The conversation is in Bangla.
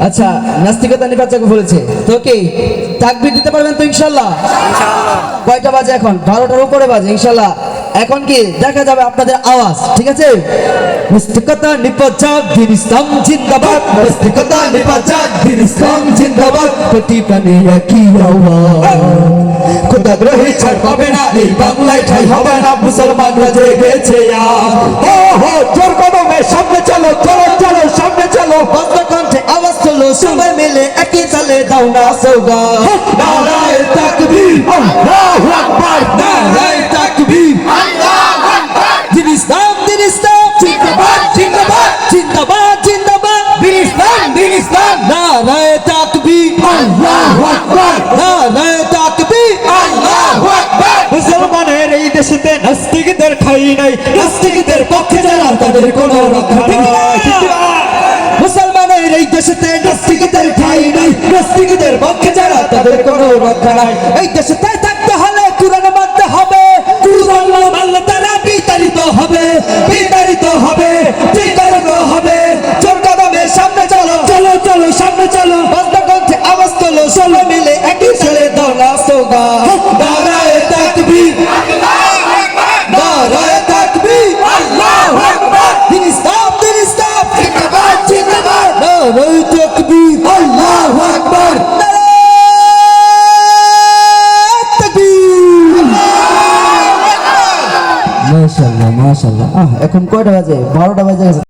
আচ্ছা, নাস্তিকতা নির্বাচক বলেছে তো কি তাকবীর দিতে পারবেন তো ইনশাআল্লাহ? কয়টা বাজে এখন? 12টার উপরে বাজে ইনশাআল্লাহ। এখন কি দেখা যাবে আপনাদের আওয়াজ, ঠিক আছে? নাস্তিকতা নির্বাচক দিন ইসলাম জিন্দাবাদ, নাস্তিকতা নির্বাচক দিন ইসলাম জিন্দাবাদ, প্রতিপানে একই আওয়াজ, খোদাগ্রহে ছাড় পাবে না, এই বাংলায় ঠাই হবে না, মুসলমানরা জেগেছে আজ। ও হো জোর কদমে সামনে চলো, চলো চলো সামনে চলো, বজ্রকণ্ঠে আওয়াজ তোলো, সবাই মিলে একই তালে দাও না স্লোগান, নারায়ে তাকবীর আল্লাহু আকবার, নারায়ে তাকবীর আল্লাহু আকবার, দিন ইসলাম জিন্দাবাদ জিন্দাবাদ জিন্দাবাদ জিন্দাবাদ, দিন ইসলাম নারায়ে তাকবীর আল্লাহু আকবার, নারায়ে তাকবীর আল্লাহু আকবার। মুসলমানের এই দেশেতে নাস্তিকদের ঠাঁই নাই, নাস্তিকদের পক্ষে যারা তাদের কোনো রক্ষা নাই। মুসলমানের এই দেশেতে নাস্তিকদের ঠাঁই নাই, নাস্তিকদের পক্ষে যারা তাদের কোনো রক্ষা নাই। এই দেশেতে থাকতে হলে কুরআন মানতে হবে, কুরআন না মানলে তারা বিতাড়িত হবে, বিতাড়িত হবে, বিতাড়িত হবে। জোর কদমে সামনে চলো, চলো চলো সামনে চলো, বজ্রকণ্ঠে আওয়াজ তোলো, সবাই মিলে একই তালে দাও না স্লোগান, নারায়ে তাকবীর আল্লাহু আকবার, নারায়ে তাকবীর আল্লাহু আকবার, দিন ইসলাম জিন্দাবাদ জিন্দাবাদ, নারায়ে তাকবীর আল্লাহু আকবার, নারায়ে তাকবীর। মাশাআল্লাহ মাশাআল্লাহ। এখন কয়টা বাজে? 12টা বাজে।